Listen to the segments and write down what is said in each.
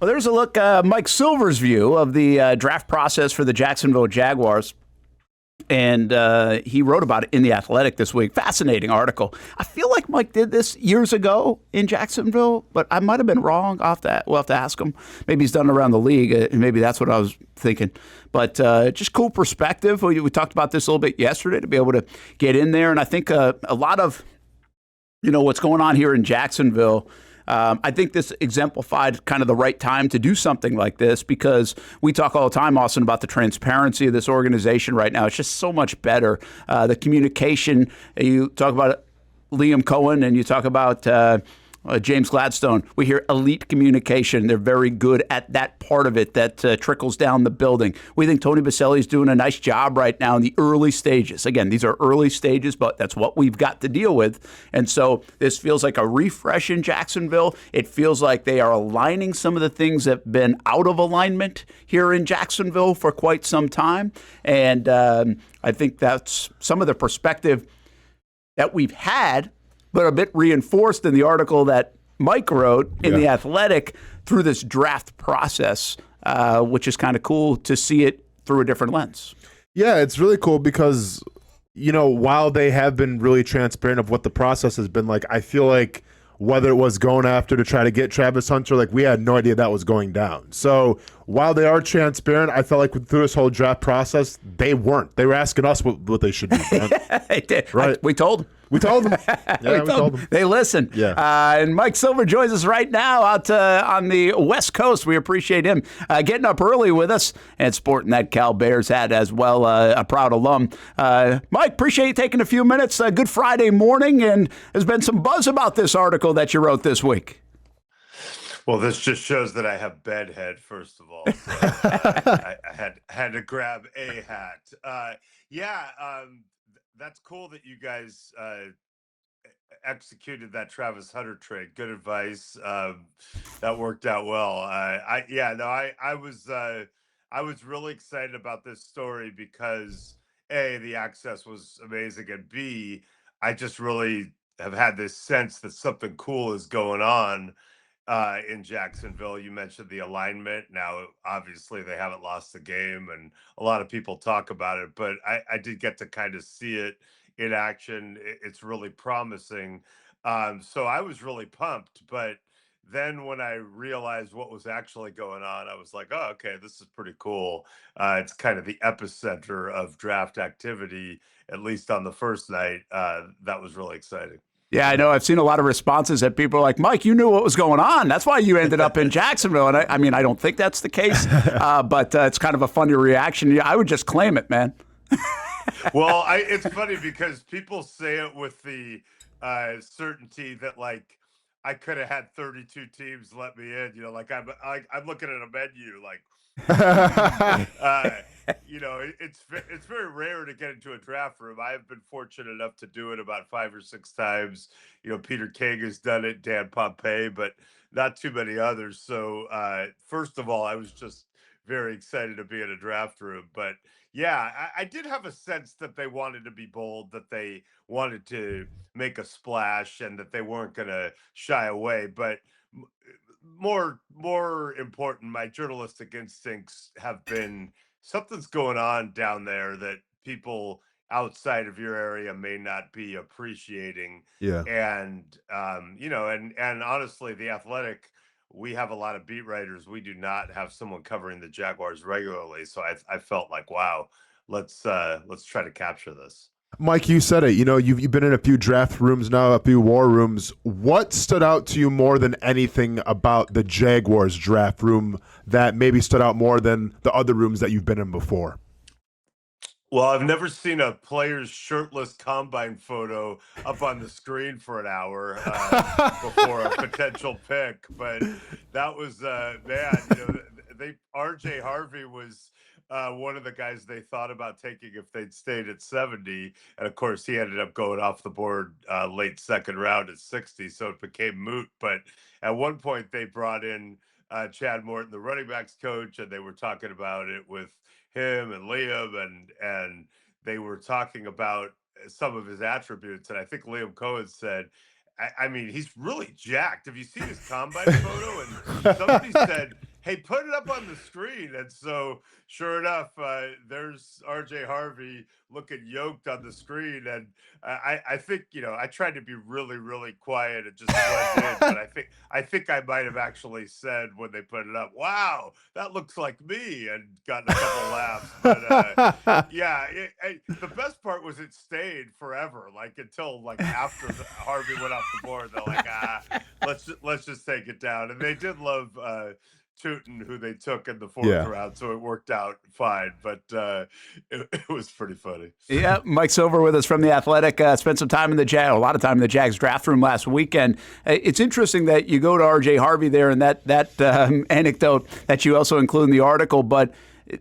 Well, there's a look, Mike Silver's view of the draft process for the Jacksonville Jaguars. And he wrote about it in The Athletic this week. Fascinating article. I feel like Mike did this years ago in Jacksonville, but I might have been wrong. We'll have to ask him. Maybe he's done it around the league, and maybe that's what I was thinking. But just cool perspective. We talked about this a little bit yesterday to be able to get in there. And I think a lot of, what's going on here in Jacksonville, I think this exemplified kind of the right time to do something like this, because we talk all the time, Austen, about the transparency of this organization right now. It's just so much better. The communication, you talk about Liam Cohen and you talk about James Gladstone. We hear elite communication. They're very good at that part of it that trickles down the building. We think Tony Boselli is doing a nice job right now in the early stages. Again, these are early stages, but that's what we've got to deal with. And so this feels like a refresh in Jacksonville. It feels like they are aligning some of the things that have been out of alignment here in Jacksonville for quite some time. And I think that's some of the perspective that we've had, but a bit reinforced in the article that Mike wrote in The Athletic through this draft process, which is kind of cool to see it through a different lens. Yeah, it's really cool because, while they have been really transparent of what the process has been like, I feel like whether it was going after to try to get Travis Hunter, like we had no idea that was going down. So while they are transparent, I felt like through this whole draft process, they weren't. They were asking us what they should do. They did. Right. We told them. We told them. Yeah, we told them. They listened. Yeah. And Mike Silver joins us right now out on the West Coast. We appreciate him getting up early with us and sporting that Cal Bears hat as well, a proud alum. Mike, appreciate you taking a few minutes. Good Friday morning, and there's been some buzz about this article that you wrote this week. Well, this just shows that I have bedhead, first of all. So, I had to grab a hat. That's cool that you guys executed that Travis Hunter trade. Good advice. That worked out well. I was really excited about this story because A, the access was amazing, and B, I just really have had this sense that something cool is going on in Jacksonville. You mentioned the alignment. Now, obviously, they haven't lost the game, and a lot of people talk about it, but I did get to kind of see it in action. It's really promising. So I was really pumped, but then when I realized what was actually going on, I was like, oh, okay, this is pretty cool. It's kind of the epicenter of draft activity, at least on the first night. That was really exciting. Yeah, I know. I've seen a lot of responses that people are like, Mike, you knew what was going on. That's why you ended up in Jacksonville. And I mean, I don't think that's the case, but it's kind of a funny reaction. Yeah, I would just claim it, man. Well, it's funny because people say it with the certainty that, like, I could have had 32 teams let me in. Like I'm looking at a menu, like, it's very rare to get into a draft room. I have been fortunate enough to do it about 5 or 6 times. Peter King has done it, Dan Pompei, but not too many others. So first of all, I was just very excited to be in a draft room. But yeah, I did have a sense that they wanted to be bold, that they wanted to make a splash, and that they weren't going to shy away. But more important, my journalistic instincts have been something's going on down there that people outside of your area may not be appreciating. Yeah. And and honestly, The Athletic, we have a lot of beat writers. We do not have someone covering the Jaguars regularly. So I felt like, wow, let's try to capture this. Mike, you said it. You've been in a few draft rooms now, a few war rooms. What stood out to you more than anything about the Jaguars draft room that maybe stood out more than the other rooms that you've been in before? Well, I've never seen a player's shirtless combine photo up on the screen for an hour before a potential pick, but that was RJ Harvey was one of the guys they thought about taking if they'd stayed at 70, and of course he ended up going off the board late second round at 60, so it became moot. But at one point they brought in Chad Morton, the running backs coach, and they were talking about it with him and Liam, and they were talking about some of his attributes. And I think Liam Cohen said, I mean, he's really jacked. Have you seen his combine photo? And somebody said hey, put it up on the screen. And so, sure enough, there's RJ Harvey looking yoked on the screen. And I think, I tried to be really, really quiet and just blend in. But I think I might have actually said when they put it up, wow, that looks like me, and gotten a couple laughs. But yeah, the best part was it stayed forever, like until like after Harvey went off the board. They're like, let's just take it down. And they did love Tootin, who they took in the fourth Yeah. round, so it worked out fine. But it was pretty funny. Yeah, Mike Silver with us from The Athletic. Spent some time in a lot of time in the Jags draft room last weekend. It's interesting that you go to RJ Harvey there, and that anecdote that you also include in the article, but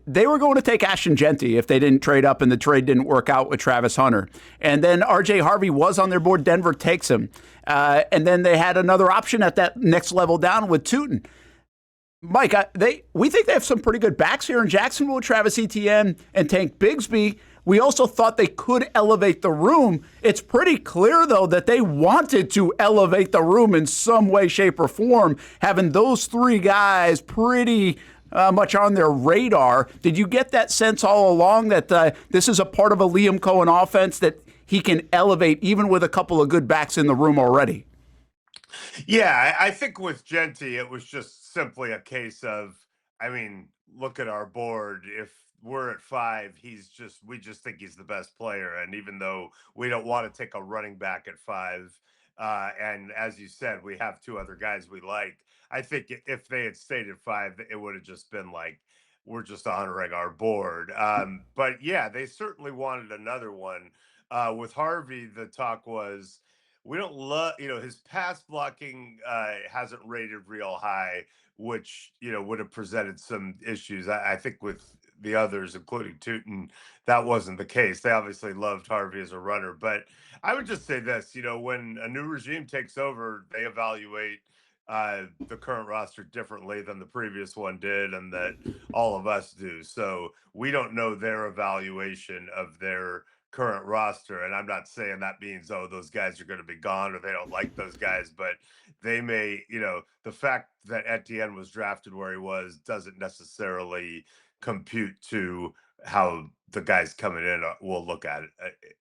they were going to take Ashton Genty if they didn't trade up and the trade didn't work out with Travis Hunter. And then RJ Harvey was on their board. Denver takes him. And then they had another option at that next level down with Tootin. Mike, we think they have some pretty good backs here in Jacksonville with Travis Etienne and Tank Bigsby. We also thought they could elevate the room. It's pretty clear, though, that they wanted to elevate the room in some way, shape, or form, having those three guys pretty much on their radar. Did you get that sense all along that this is a part of a Liam Cohen offense that he can elevate even with a couple of good backs in the room already? Yeah, I think with Genty, it was just simply a case of, I mean, look at our board. If we're at 5, we just think he's the best player. And even though we don't want to take a running back at 5, and as you said, we have 2 other guys we like, I think if they had stayed at 5, it would have just been like, we're just honoring our board. But yeah, they certainly wanted another one. With Harvey, the talk was, we don't love, his pass blocking hasn't rated real high, which would have presented some issues. I think with the others, including Tootin, that wasn't the case. They obviously loved Harvey as a runner. But I would just say this, when a new regime takes over, they evaluate the current roster differently than the previous one did, and that all of us do. So we don't know their evaluation of their current roster. And I'm not saying that means, oh, those guys are going to be gone or they don't like those guys, but they may, the fact that Etienne was drafted where he was doesn't necessarily compute to how the guys coming in will look at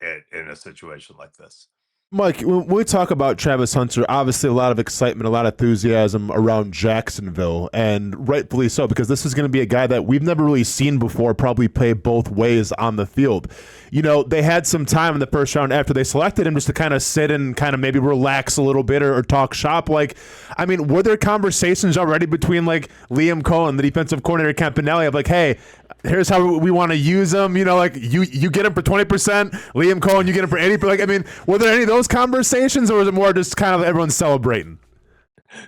it in a situation like this. Mike, when we talk about Travis Hunter, obviously a lot of excitement, a lot of enthusiasm around Jacksonville, and rightfully so, because this is going to be a guy that we've never really seen before probably play both ways on the field. They had some time in the first round after they selected him just to kind of sit and kind of maybe relax a little bit or talk shop. Were there conversations already between Liam Cohen, the defensive coordinator, Campanelli, of hey, here's how we want to use him. You get him for 20%. Liam Cohen, you get him for 80%. Were there any of those conversations, or was it more just kind of everyone celebrating?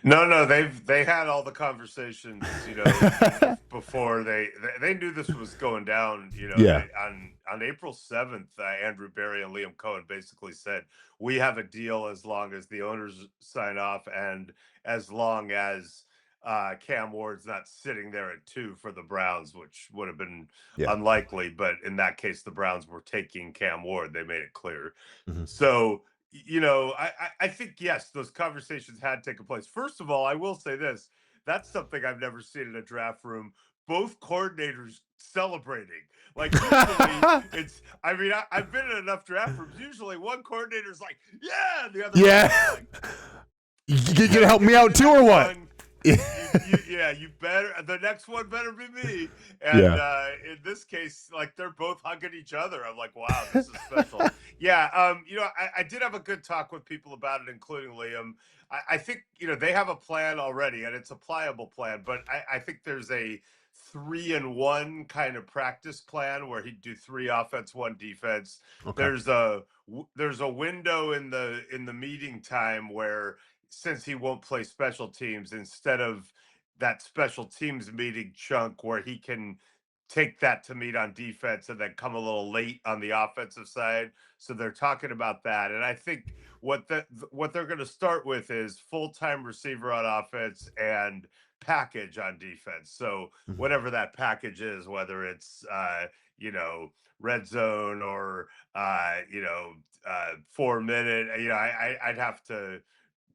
No, they had all the conversations, before they knew this was going down. Yeah. On April 7th, Andrew Berry and Liam Cohen basically said, we have a deal as long as the owners sign off and as long as Cam Ward's not sitting there at 2 for the Browns, which would have been unlikely. But in that case, the Browns were taking Cam Ward. They made it clear. Mm-hmm. So, I think, yes, those conversations had taken place. First of all, I will say this. That's something I've never seen in a draft room. Both coordinators celebrating. Usually it's, I've been in enough draft rooms. Usually one coordinator's like, yeah, the other you gonna help me out too, or what? You better. The next one better be me. And in this case, they're both hugging each other. I'm like, wow, this is special. I did have a good talk with people about it, including Liam. I think they have a plan already, and it's a pliable plan. But I think there's a 3-and-1 kind of practice plan where he'd do 3 offense, 1 defense. Okay. There's a window in the meeting time where, since he won't play special teams, instead of that special teams meeting chunk where he can take that to meet on defense and then come a little late on the offensive side. So they're talking about that. And I think what they're going to start with is full-time receiver on offense and package on defense. So whatever that package is, whether it's red zone or 4-minute, I'd have to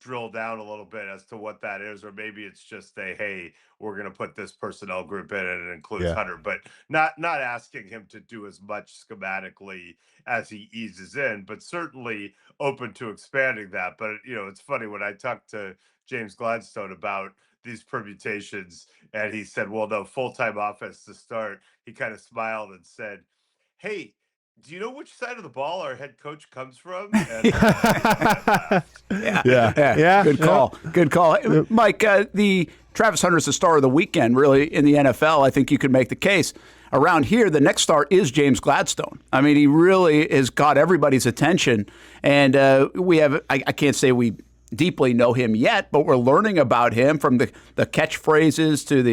drill down a little bit as to what that is, or maybe it's just hey, we're going to put this personnel group in and it includes Yeah. Hunter, but not asking him to do as much schematically as he eases in, but certainly open to expanding that. But it's funny when I talked to James Gladstone about these permutations, and he said, "Well, no, full-time offense to start." He kind of smiled and said, "Hey, do you know which side of the ball our head coach comes from?" And I laughed. Yeah. Good call. Good call. Mike, the Travis Hunter's the star of the weekend, really, in the NFL. I think you could make the case. Around here, the next star is James Gladstone. I mean, he really has got everybody's attention. And we have, I can't say we deeply know him yet, but we're learning about him from the catchphrases to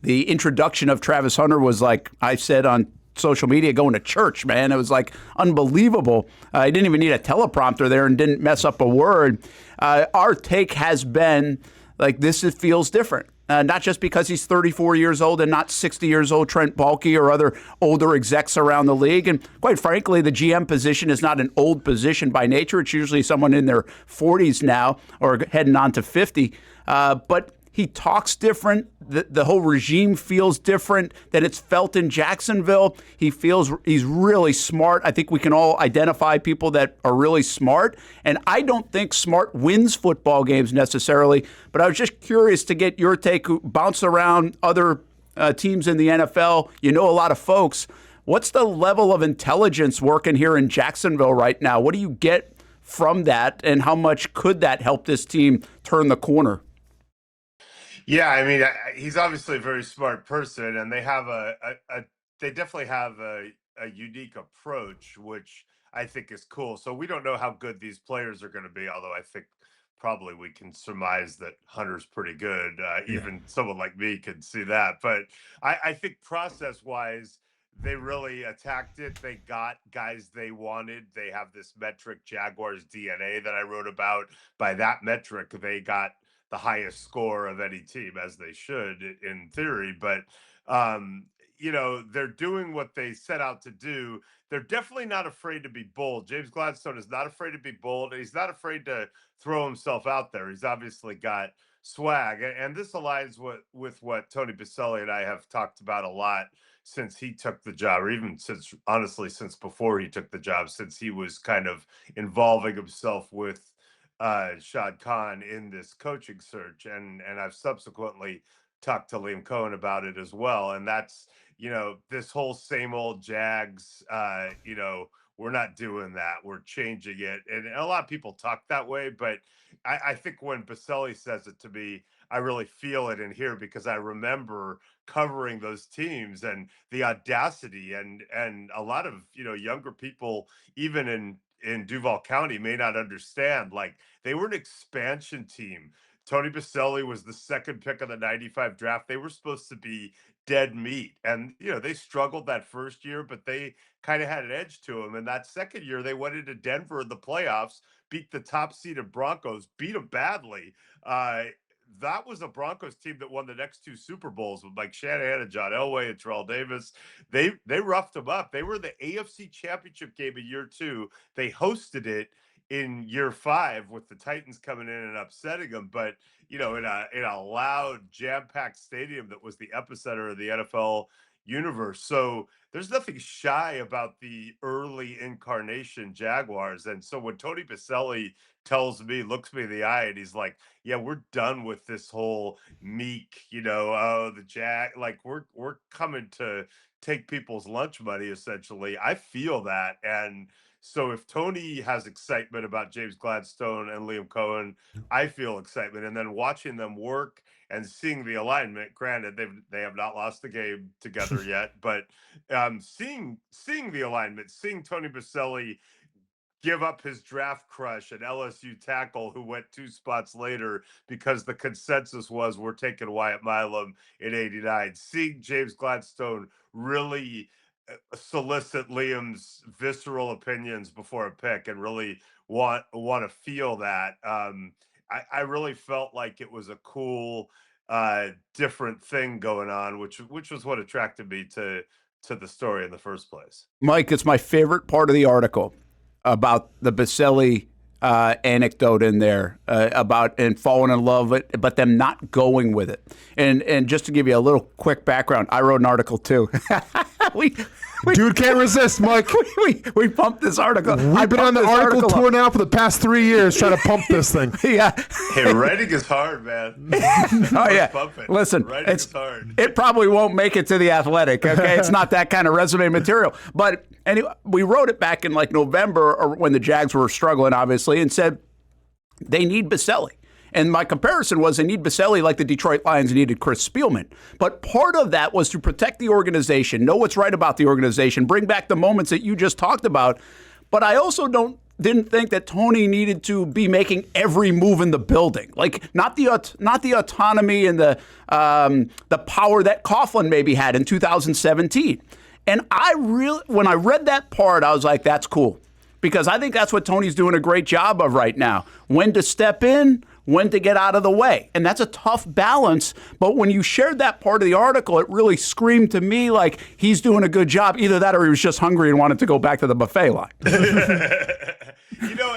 the introduction of Travis Hunter was like I said on social media, going to church, man. It was like unbelievable. He didn't even need a teleprompter there and didn't mess up a word. Our take has been like feels different. Not just because he's 34 years old and not 60 years old, Trent Baalke or other older execs around the league. And quite frankly, the GM position is not an old position by nature. It's usually someone in their 40s now or heading on to 50. But he talks different. The whole regime feels different than it's felt in Jacksonville. He feels he's really smart. I think we can all identify people that are really smart. And I don't think smart wins football games necessarily. But I was just curious to get your take, who bounce around other teams in the NFL. You know a lot of folks. What's the level of intelligence working here in Jacksonville right now? What do you get from that? And how much could that help this team turn the corner? Yeah, I mean, he's obviously a very smart person, and they have they definitely have a unique approach, which I think is cool. So we don't know how good these players are going to be, although I think probably we can surmise that Hunter's pretty good. Even someone like me could see that. But I think process-wise, they really attacked it. They got guys they wanted. They have this metric, Jaguars DNA, that I wrote about. By that metric, they got the highest score of any team, as they should in theory. But they're doing what they set out to do. They're definitely not afraid to be bold. James Gladstone is not afraid to be bold. He's not afraid to throw himself out there. He's obviously got swag, and this aligns with what Tony Boselli and I have talked about a lot since he took the job, or even since before he took the job, since he was kind of involving himself with Shad Khan in this coaching search, and I've subsequently talked to Liam Cohen about it as well. And that's this whole same old Jags. We're not doing that. We're changing it, and a lot of people talk that way. But I think when Boselli says it to me, I really feel it in here, because I remember covering those teams and the audacity, and a lot of younger people, even in Duval County, may not understand. Like, they were an expansion team. Tony Boselli was the second pick of the 95 draft. They were supposed to be dead meat. And, they struggled that first year, but they kind of had an edge to them. And that second year, they went into Denver in the playoffs, beat the top seeded Broncos, beat them badly. That was a Broncos team that won the next two Super Bowls with Mike Shanahan and John Elway and Terrell Davis. They roughed them up. They were the AFC Championship game in year 2. They hosted it in year 5 with the Titans coming in and upsetting them. But in a loud, jam-packed stadium that was the epicenter of the NFL universe. So there's nothing shy about the early incarnation Jaguars. And so when Tony Boselli looks me in the eye, and he's like, "Yeah, we're done with this whole meek, the like we're coming to take people's lunch money, essentially." I feel that. And so if Tony has excitement about James Gladstone and Liam Cohen, I feel excitement. And then watching them work and seeing the alignment, granted they have not lost the game together yet, but seeing the alignment, seeing Tony Boselli give up his draft crush, an LSU tackle who went 2 spots later because the consensus was we're taking Wyatt Milam in 89. Seeing James Gladstone really solicit Liam's visceral opinions before a pick and really want to feel that. I really felt like it was a cool, different thing going on, which was what attracted me to the story in the first place. Mike, it's my favorite part of the article about the Boselli anecdote in there about and falling in love with it, but them not going with it. And just to give you a little quick background, I wrote an article too. Dude can't resist, Mike. We pumped this article. We've been on the article tour now for the past 3 years trying to pump this thing. Yeah. Hey, writing is hard, man. Oh yeah. Listen, writing is hard. It probably won't make it to the Athletic. Okay, it's not that kind of resume material. But anyway, we wrote it back in like November, or when the Jags were struggling, obviously, and said they need Boselli. And my comparison was they need Boselli like the Detroit Lions needed Chris Spielman. But part of that was to protect the organization, know what's right about the organization, bring back the moments that you just talked about. But I also didn't think that Tony needed to be making every move in the building, like not the autonomy and the power that Coughlin maybe had in 2017. And when I read that part, I was like, that's cool, because I think that's what Tony's doing a great job of right now. When to step in, when to get out of the way. And that's a tough balance. But when you shared that part of the article, it really screamed to me like he's doing a good job. Either that or he was just hungry and wanted to go back to the buffet line.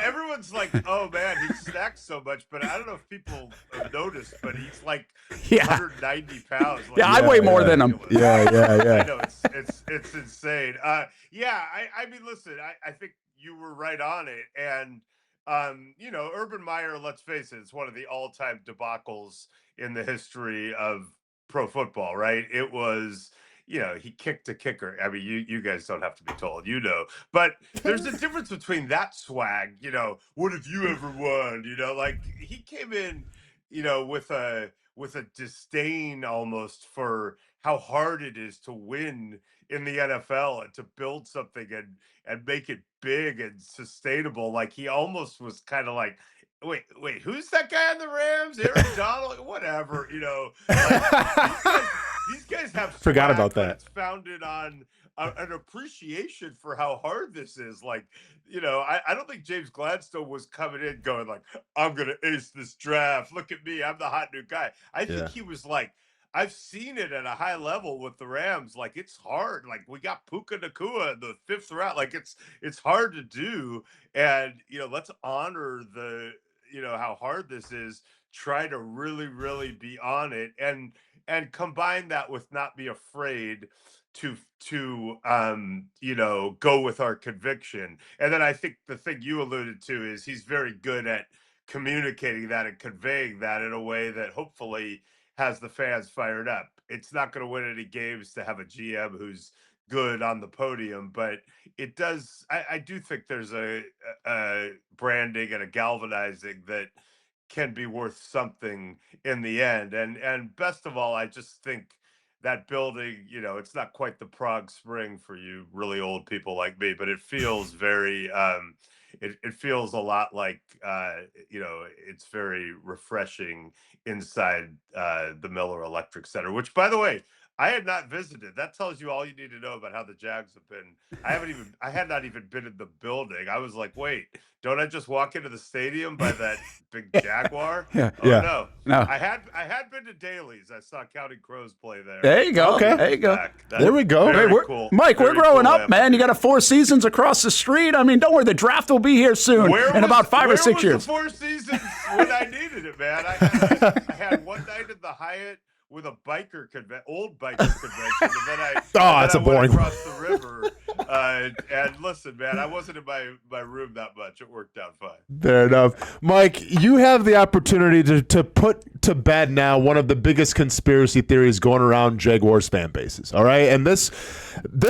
Everyone's like, oh man, he snacks so much, but I don't know if people have noticed, but he's like 190 pounds. Like, I weigh more than him. Yeah. I know, it's insane. I mean, listen, I think you were right on it. And Urban Meyer, let's face it, it's one of the all-time debacles in the history of pro football, right? It was, he kicked a kicker. I mean, you guys don't have to be told, but there's a difference between that swag, what have you ever won? Like he came in, with a disdain almost for how hard it is to win in the NFL and to build something and make it big and sustainable. Like he almost was kind of like, wait, who's that guy on the Rams? Aaron Donald, whatever, like, these guys have forgot about that. It's founded on an appreciation for how hard this is. Like, I don't think James Gladstone was coming in going like, I'm gonna ace this draft. Look at me, I'm the hot new guy. I think he was like, I've seen it at a high level with the Rams. Like it's hard. Like we got Puka Nacua in the 5th round. Like it's hard to do. And let's honor the how hard this is. Try to really, really be on it, and combine that with not be afraid to go with our conviction. And then I think the thing you alluded to is he's very good at communicating that and conveying that in a way that hopefully has the fans fired up. It's not going to win any games to have a GM who's good on the podium, but it does. I do think there's a branding and a galvanizing that can be worth something in the end. And best of all, I just think that building, it's not quite the Prague Spring for you really old people like me, but it feels very it feels a lot like it's very refreshing inside the Miller Electric Center, which, by the way, I had not visited. That tells you all you need to know about how the Jags have been. I had not even been in the building. I was like, wait, don't I just walk into the stadium by that big Jaguar? No. I had been to Daly's. I saw Counting Crows play there. There you go. Okay. There you go. There we go. Hey, Cool. Mike, we're growing up, man. You got a Four Seasons across the street. I mean, don't worry, the draft will be here soon in about 5 or 6 years. Where was the Four Seasons when I needed it, man? I had one night at the Hyatt with a old biker convention, and then I went across the river. And listen, man, I wasn't in my room that much. It worked out fine. Fair enough. Mike, you have the opportunity to put to bed now one of the biggest conspiracy theories going around Jaguars fan bases, all right? And this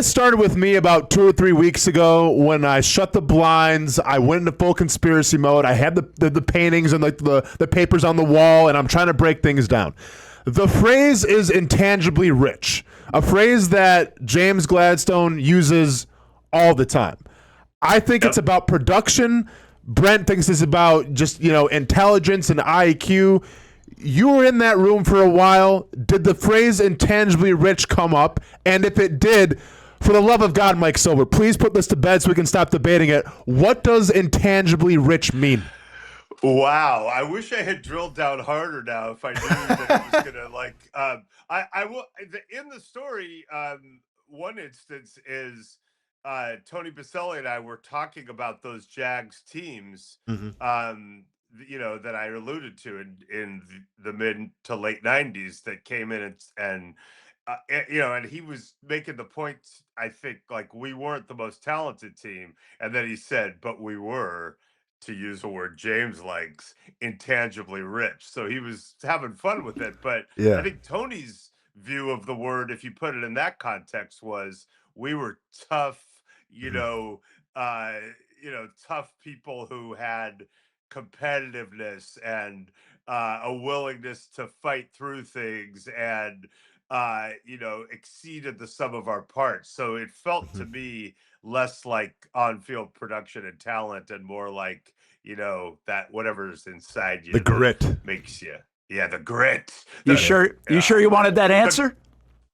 started with me about 2 or 3 weeks ago when I shut the blinds. I went into full conspiracy mode. I had the paintings and the papers on the wall, and I'm trying to break things down. The phrase is intangibly rich, a phrase that James Gladstone uses all the time. I think it's about production. Brent thinks it's about just, intelligence and IQ. You were in that room for a while. Did the phrase intangibly rich come up? And if it did, for the love of God, Mike Silver, please put this to bed so we can stop debating it. What does intangibly rich mean? Wow, I wish I had drilled down harder now if I knew that it was gonna I will in the story. One instance is Tony Boselli and I were talking about those Jags teams, Mhm. that I alluded to in the mid to late '90s that came in and he was making the point. I think like we weren't the most talented team, and then he said, "But we were." To use a word James likes, intangibly rich. So he was having fun with it. But I Yeah. think Tony's view of the word, if you put it in that context, was we were tough, you Mhm. know, uh, tough people who had competitiveness and a willingness to fight through things and exceeded the sum of our parts. So it felt to Mhm. me less like on-field production and talent and more like, that whatever's inside The you that grit. makes you, yeah, the grit. You The Yeah. sure? You yeah, sure you wanted that the answer?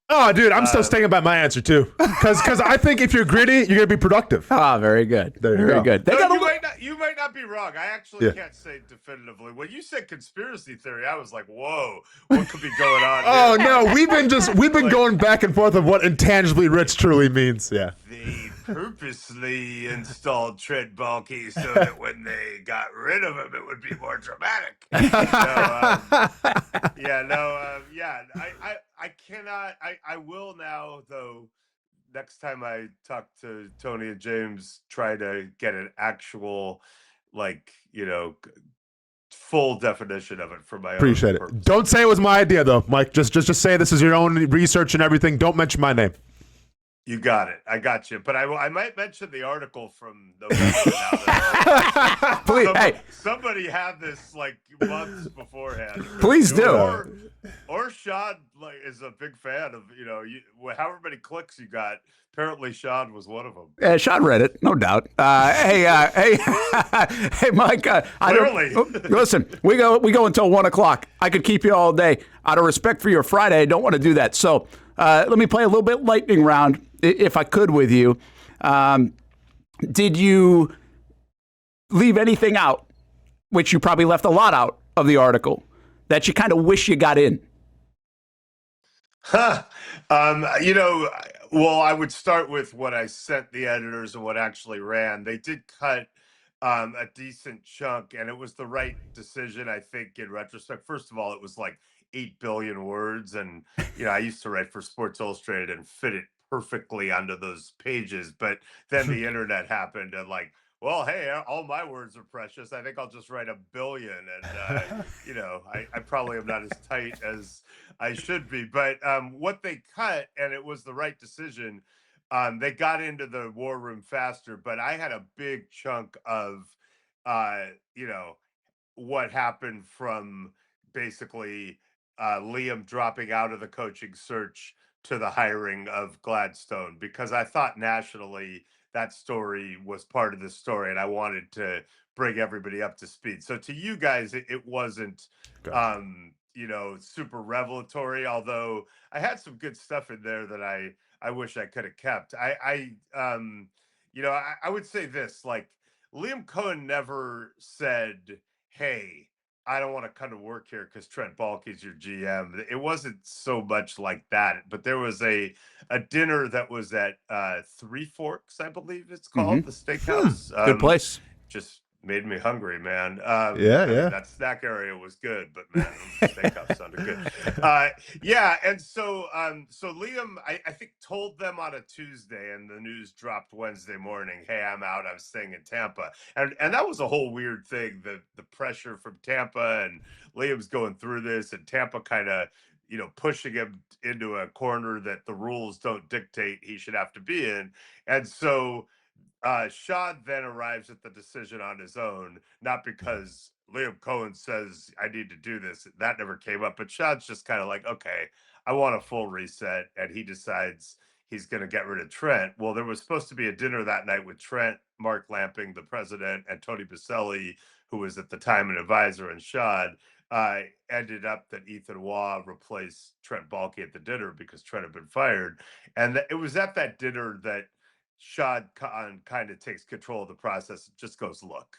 Oh, dude, I'm still um, sticking by my answer too. Because I think if you're gritty, you're gonna be productive. Ah, very good. There you Very go. good. They no, got a you might not be wrong. I actually Yeah. can't say definitively. When you said conspiracy theory, I was like, "Whoa, what could be going on Oh here?" no, we've been Like going back and forth of what intangibly rich truly means. Yeah. they purposely installed Trent Baalke so that when they got rid of him, it would be more dramatic. No, yeah, no, yeah. I cannot. I will now though. Next time I talk to Tony and James, try to get an actual, like, full definition of it for my own Appreciate it. Don't purposes. say it was my idea though, Mike. Just say this is your own research and everything. Don't mention my name. You got it. I got you. But I might mention the article from November now that I realize please, hey, somebody had this like months beforehand. please do. Or Sean like is a big fan of however many clicks you got. Apparently, Sean was one of them. Sean read it, no doubt. Hey, hey, Mike. I Clearly, don't listen. We go until 1:00. I could keep you all day. Out of respect for your Friday, I don't want to do that. So let me play a little bit lightning round, if I could, with you. Did you leave anything out, which you probably left a lot out of the article, that you kind of wish you got in? huh? Well, I would start with what I sent the editors and what actually ran. They did cut a decent chunk, and it was the right decision, I think, in retrospect. First of all, it was like 8 billion words, and I used to write for Sports Illustrated and fit it perfectly onto those pages. But then the internet happened, and like, well, hey, all my words are precious. I think I'll just write 1 billion, and I probably am not as tight as I should be. But what they cut, and it was the right decision. They got into the war room faster, but I had a big chunk of, uh, you know, what happened from basically Liam dropping out of the coaching search to the hiring of Gladstone, because I thought nationally that story was part of the story, and I wanted to bring everybody up to speed. So to you guys, it wasn't, Gotcha. super revelatory. Although I had some good stuff in there that I wish I could have kept. I would say this, like Liam Cohen never said, "Hey, I don't want to come to work here because Trent Baalke is your GM." It wasn't so much like that, but there was a dinner that was at Three Forks, I believe it's Mm-hmm. called, the steakhouse. Good place. Just made me hungry, man. Yeah, I mean, yeah. that snack area was good, but man, the steakhouse sounded good. Yeah, and so Liam, I think, told them on a Tuesday, and the news dropped Wednesday morning. Hey, I'm out. I'm staying in Tampa, and that was a whole weird thing. The pressure from Tampa, and Liam's going through this, and Tampa kind of pushing him into a corner that the rules don't dictate he should have to be in, and so Sean then arrives at the decision on his own, not because Liam Cohen says, "I need to do this." That never came up. But Sean's just kind of like, okay, I want a full reset. And he decides he's going to get rid of Trent. Well, there was supposed to be a dinner that night with Trent, Mark Lamping, the president, and Tony Boselli, who was at the time an advisor, and Sean. Ended up that Ethan Waugh replaced Trent Baalke at the dinner because Trent had been fired. And it was at that dinner that Shad Khan kind of takes control of the process and just goes, "Look,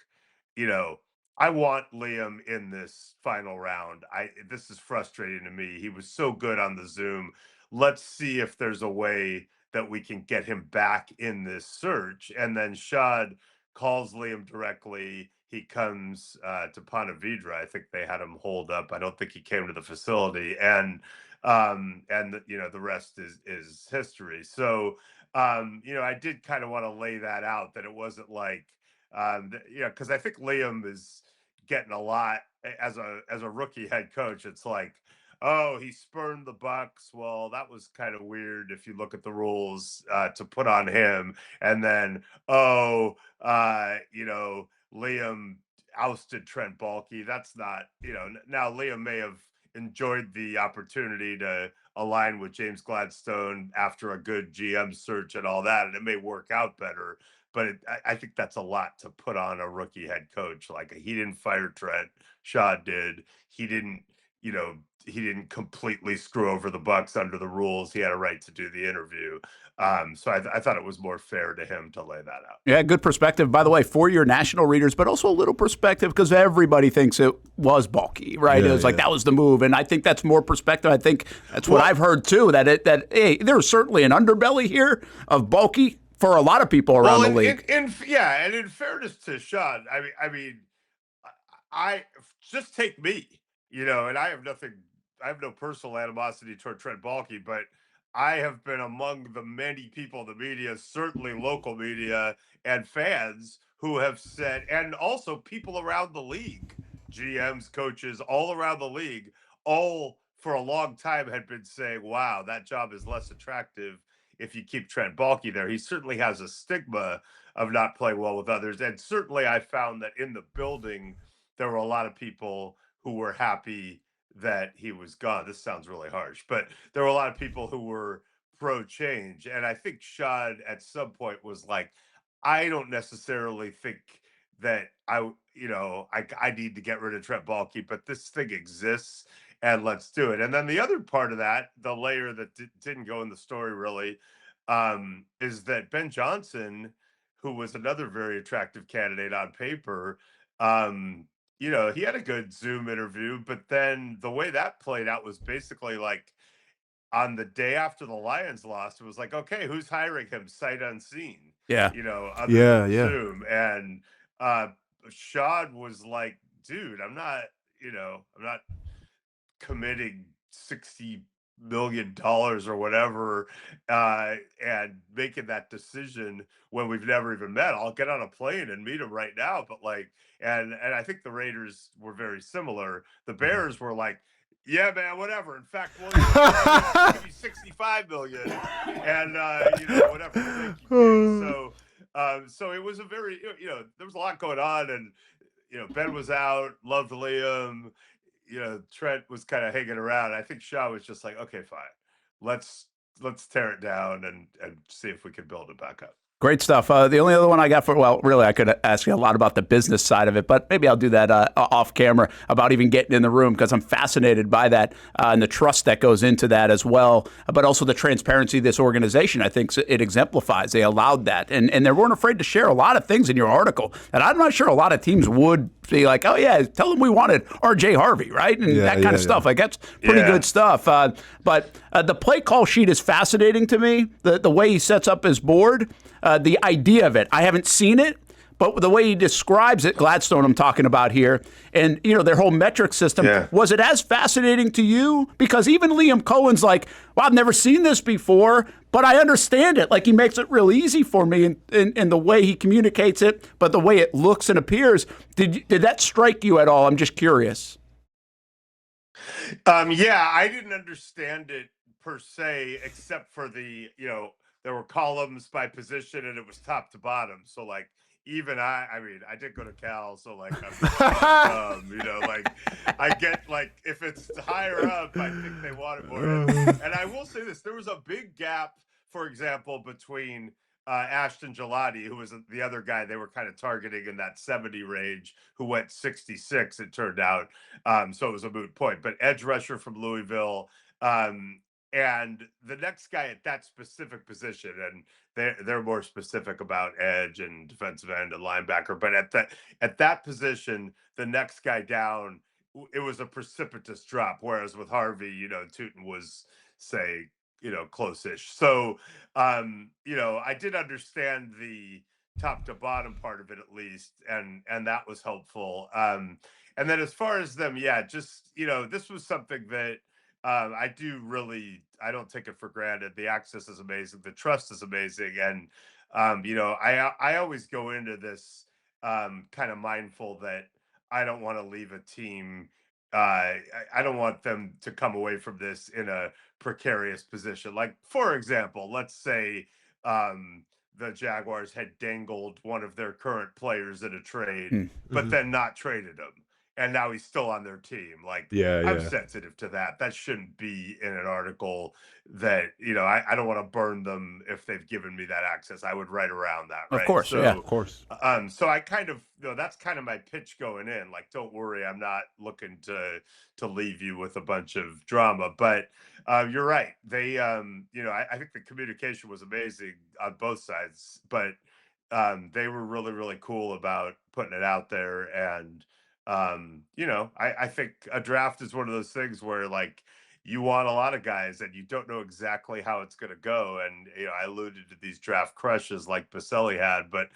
you know, I want Liam in this final round. This is frustrating to me. He was so good on the Zoom. Let's see if there's a way that we can get him back in this search. And then Shad calls Liam directly. He comes to Ponte Vedra. I think they had him holed up. I don't think he came to the facility, and the rest is history. So I did kind of want to lay that out, that it wasn't like because I think Liam is getting a lot as a rookie head coach. It's like, oh, he spurned the Bucks. Well, that was kind of weird if you look at the rules to put on him. And then, Liam ousted Trent Baalke. That's not, now Liam may have enjoyed the opportunity to align with James Gladstone after a good GM search and all that, and it may work out better. But I think that's a lot to put on a rookie head coach. Like, he didn't fire Trent, Shad did. He didn't, he didn't completely screw over the Bucks under the rules. He had a right to do the interview. So I thought it was more fair to him to lay that out. Yeah, good perspective, by the way, for your national readers, but also a little perspective because everybody thinks it was Baalke, right? It was like that was the move, and I think that's more perspective. I think that's what I've heard too. That hey, there's certainly an underbelly here of Baalke for a lot of people around the league. And in fairness to Sean, I just take me, and I have no personal animosity toward Trent Baalke, but I have been among the many people in the media, certainly local media and fans, who have said, and also people around the league, GMs, coaches, all around the league, all for a long time had been saying, wow, that job is less attractive if you keep Trent Baalke there. He certainly has a stigma of not playing well with others. And certainly I found that in the building, there were a lot of people who were happy that he was gone. This sounds really harsh, but there were a lot of people who were pro change. And I think Shad at some point was like, I don't necessarily think that I need to get rid of Trent Baalke, but this thing exists and let's do it. And then the other part of that, the layer that didn't go in the story really, is that Ben Johnson, who was another very attractive candidate on paper, he had a good Zoom interview, but then the way that played out was basically like on the day after the Lions lost, it was like, okay, who's hiring him sight unseen? Yeah. Other than Zoom. And Shad was like, dude, I'm not committing $60 million or whatever and making that decision when we've never even met. I'll get on a plane and meet him right now. But and I think the Raiders were very similar. The Bears were like, yeah, man, whatever. In fact, we'll give you 65 million and whatever. So it was a very, there was a lot going on, and Ben was out, loved Liam. Trent was kind of hanging around. I think Shaw was just like, okay, fine, let's tear it down and see if we can build it back up. Great stuff. The only other one I got really, I could ask you a lot about the business side of it, but maybe I'll do that off camera about even getting in the room, because I'm fascinated by that and the trust that goes into that as well, but also the transparency of this organization. I think it exemplifies. They allowed that, and they weren't afraid to share a lot of things in your article that I'm not sure a lot of teams would be like, oh yeah, tell them we wanted R.J. Harvey, right? And that kind of stuff. Like, that's pretty good stuff. But the play call sheet is fascinating to me. The way he sets up his board. The idea of it. I haven't seen it, but the way he describes it, Gladstone I'm talking about here, and their whole metric system, was it as fascinating to you? Because even Liam Cohen's like, well, I've never seen this before, but I understand it. Like, he makes it real easy for me in the way he communicates it, but the way it looks and appears. Did that strike you at all? I'm just curious. I didn't understand it per se, except for there were columns by position and it was top to bottom. So like, even I did go to Cal, so like, I get, like, if it's higher up, I think they want it more. And I will say this, there was a big gap, for example, between Ashton Gelati, who was the other guy they were kind of targeting in that 70 range, who went 66, it turned out. So it was a moot point. But edge rusher from Louisville, and the next guy at that specific position, and they're more specific about edge and defensive end and linebacker. But at that position, the next guy down, it was a precipitous drop. Whereas with Harvey, Tootin was, say, close-ish. So, I did understand the top to bottom part of it at least, and that was helpful. And then as far as them, yeah, just this was something that I don't take it for granted. The access is amazing, the trust is amazing, and I always go into this kind of mindful that I don't want to leave a team. I don't want them to come away from this in a precarious position. Like, for example, let's say the Jaguars had dangled one of their current players in a trade, but then not traded him. And now he's still on their team. Like, Yeah, I'm yeah. sensitive to that. That shouldn't be in an article that, I don't want to burn them if they've given me that access. I would write around that, Of right? course, So, yeah. Of course. so I kind of, that's kind of my pitch going in. Like, don't worry, I'm not looking to leave you with a bunch of drama. But you're right. They, I think the communication was amazing on both sides, but they were really, really cool about putting it out there. And I think a draft is one of those things where, like, you want a lot of guys and you don't know exactly how it's going to go. And, I alluded to these draft crushes like Boselli had, but,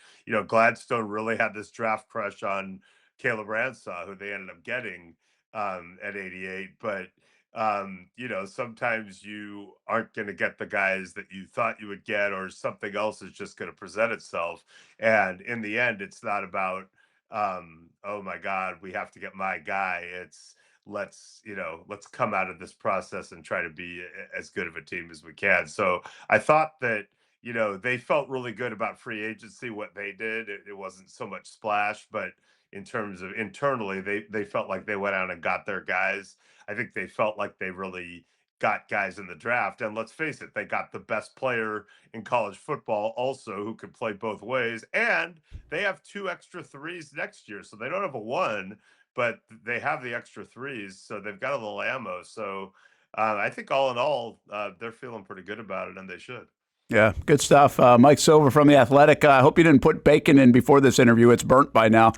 Gladstone really had this draft crush on Caleb Ransaw, who they ended up getting at 88. But, sometimes you aren't going to get the guys that you thought you would get, or something else is just going to present itself. And in the end, it's not about, oh my God, we have to get my guy. It's let's come out of this process and try to be as good of a team as we can. So I thought that they felt really good about free agency, what they did. It wasn't so much splash, but in terms of internally, they felt like they went out and got their guys. I think they felt like they really got guys in the draft, and let's face it, they got the best player in college football also, who could play both ways, and they have 2 extra 3s next year, so they don't have a 1, but they have the extra 3s, so they've got a little ammo. So I think all in all, they're feeling pretty good about it, and they should. Yeah, good stuff. Mike Silver from The Athletic. I hope you didn't put bacon in before this interview. It's burnt by now.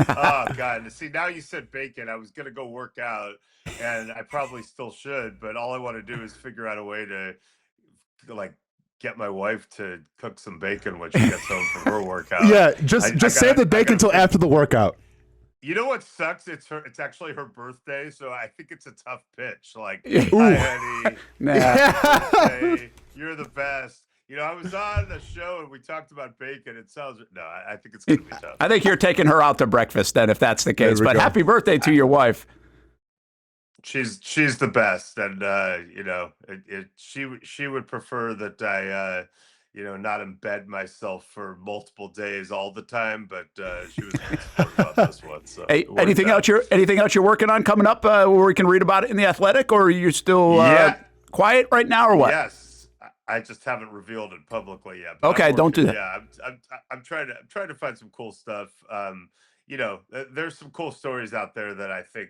Oh, God. See, now you said bacon. I was going to go work out, and I probably still should, but all I want to do is figure out a way to, like, get my wife to cook some bacon when she gets home from her workout. Yeah, just save the bacon until after the workout. You know what sucks? It's actually her birthday, so I think it's a tough pitch. Like, Ooh. hi, honey. Nah. You're the best. I was on the show and we talked about bacon. It sounds I think it's gonna be tough. I think you're taking her out to breakfast then, if that's the case. But happy birthday to your wife. She's the best, and she would prefer that I not embed myself for multiple days all the time, but she was pretty supportive about this one. So hey, anything else you're working on coming up where we can read about it in The Athletic, or are you still quiet right now, or what? Yes, I just haven't revealed it publicly yet. Okay, don't do that. Yeah, I'm trying to find some cool stuff. There's some cool stories out there that I think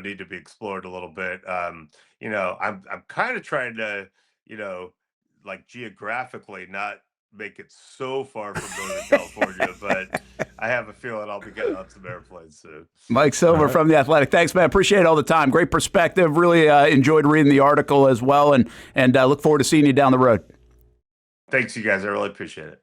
need to be explored a little bit. I'm kind of trying to like geographically not make it so far from Northern California, but I have a feeling I'll be getting on some airplanes soon. Mike Silver from The Athletic. Thanks, man. Appreciate it all the time. Great perspective. Really enjoyed reading the article as well, and look forward to seeing you down the road. Thanks, you guys. I really appreciate it.